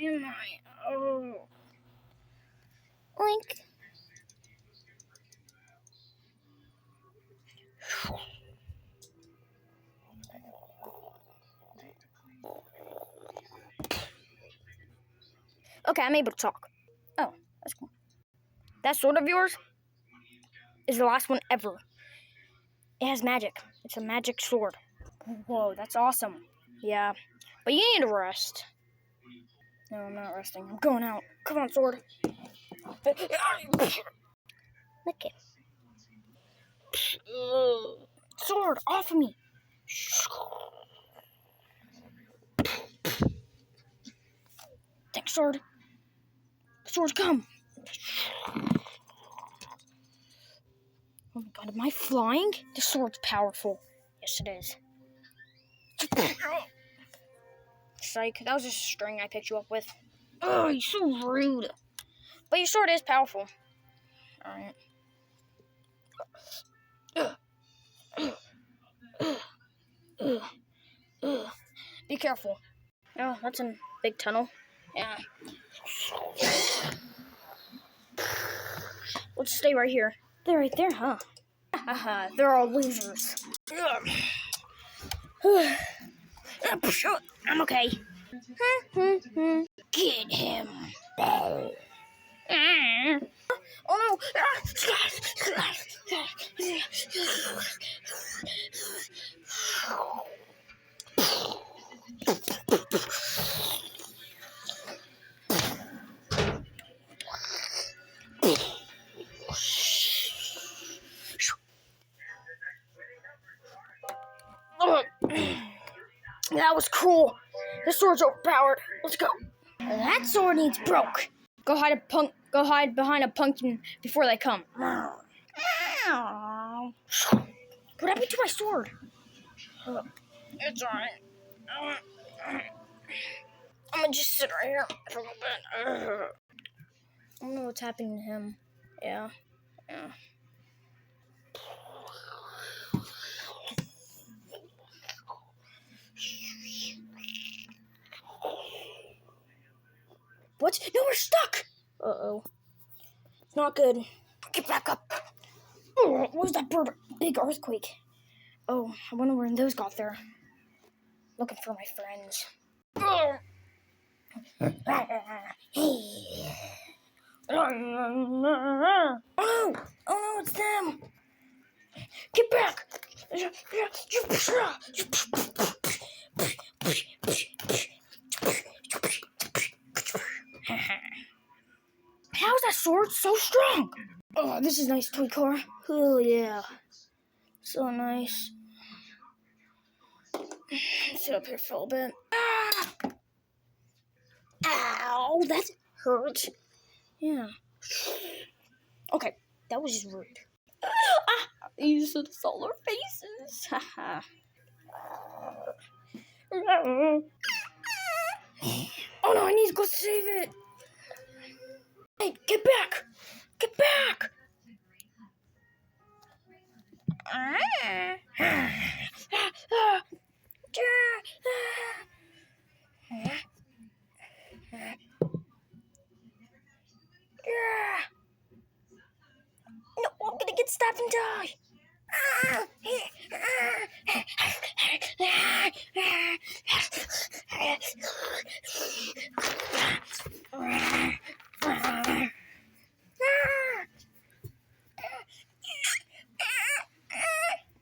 am I? Oh. Oink. Okay, I'm able to talk. Oh, that's cool. That sword of yours is the last one ever. It has magic. It's a magic sword. Whoa, that's awesome. Yeah, but you need to rest. No, I'm not resting. I'm going out. Come on, sword. Lick it. Sword, off of me. Thanks, sword. Sword, come. Oh my god, am I flying? The sword's powerful. Yes, it is. Psych, that was just a string I picked you up with. Oh, you're so rude. But your sword is powerful. Alright. Be careful. Oh, that's a big tunnel. Yeah. Let's stay right here. They're right there, huh? Haha, they're all losers. I'm okay. Get him. Oh no! That was cool. The sword's overpowered. Let's go. That sword needs broke. Go hide behind a pumpkin before they come. What happened to my sword? It's alright. I'm gonna just sit right here for a little bit. I don't know what's happening to him. Yeah. What? No, we're stuck! Uh-oh. It's not good. Get back up. Oh, what was that bird? Big earthquake. Oh, I wonder where those got there. Looking for my friends. Oh, no, it's them. Get back. How is that sword so strong? Oh, this is nice toy car. Oh, yeah. So nice. Sit up here for a little bit. Ow, that hurt. Yeah. Okay, that was just rude. These are the solar faces. Haha. Oh no, I need to go save it. Hey, get back! Get back! No, I'm gonna get stabbed and die.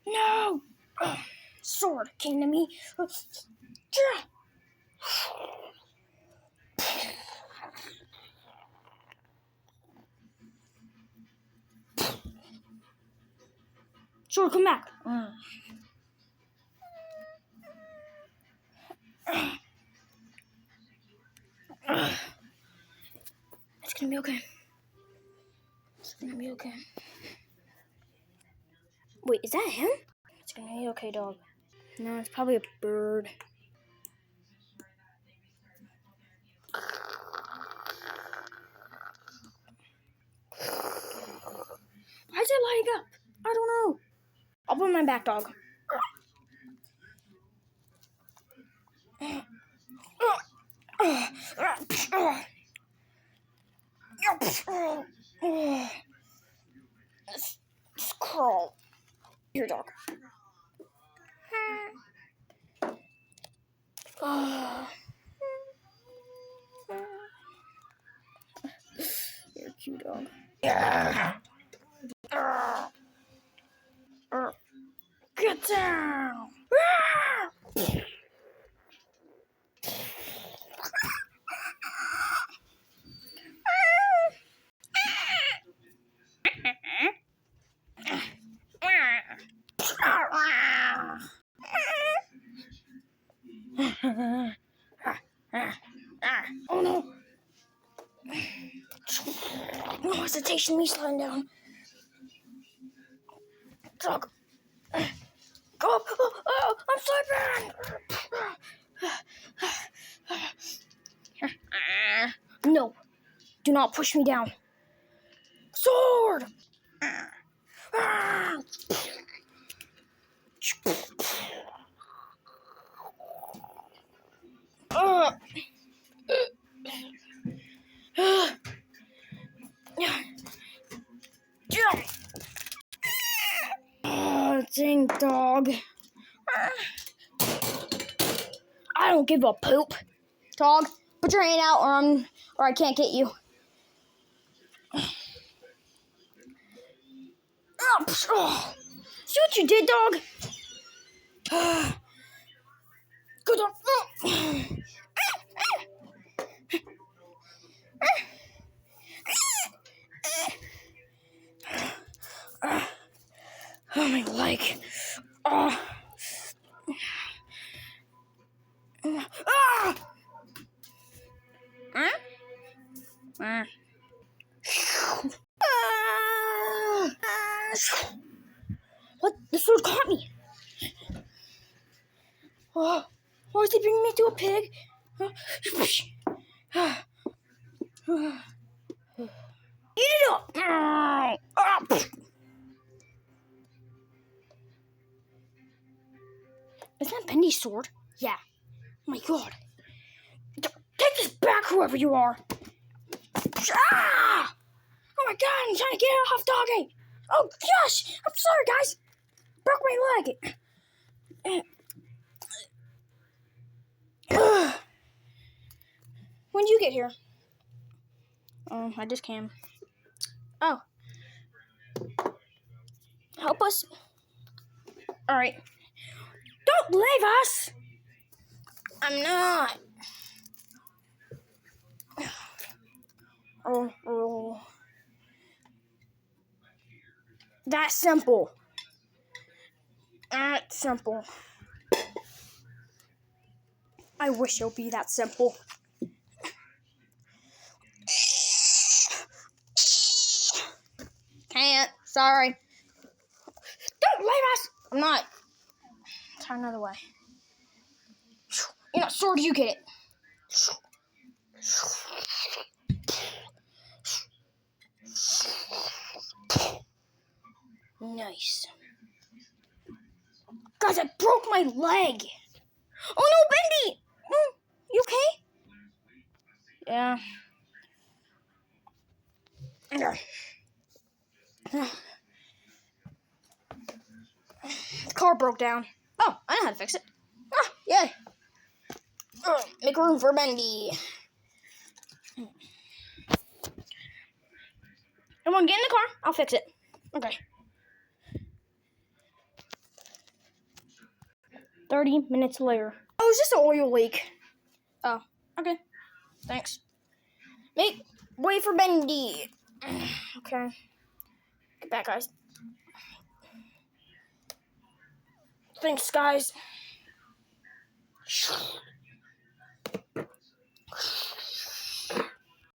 No! Sword came to me. Sword, come back. It's gonna be okay. It's gonna be okay. Wait, is that him? It's gonna be okay, dog. No, it's probably a bird. Why is it lighting up? I don't know. I'll put my back, dog. Let's crawl. Here, dog. You're a cute dog. Get down! Oh no! No hesitation, me sliding down. Dog. Go up! Oh, I'm slipping! No, do not push me down. Sword! Dang dog. I don't give a poop. Dog, put your hand out or I can't get you. See what you did, dog? Good dog. Oh, my leg. What? The sword caught me. Oh, why is he bringing me to a pig? Eat it up. Is that Bendy's sword? Yeah. Oh my god. Take this back, whoever you are. Ah! Oh my god, I'm trying to get it off doggy. Oh gosh, I'm sorry guys. Broke my leg. When did you get here? Oh, I just came. Oh. Help us. Alright. Don't leave us! I'm not. Oh. That's simple. That's simple. I wish it would be that simple. Can't. Sorry. Don't leave us! I'm not. Try another way. You know, sword, you get it. Nice. Guys, I broke my leg. Oh no, Bendy! You okay? Yeah. The car broke down. Oh, I know how to fix it. Oh, yay. Make room for Bendy. Everyone get in the car. I'll fix it. Okay. 30 minutes later. Oh, it's just an oil leak. Oh, okay. Thanks. Make way for Bendy. Okay. Get back, guys. Thanks, guys.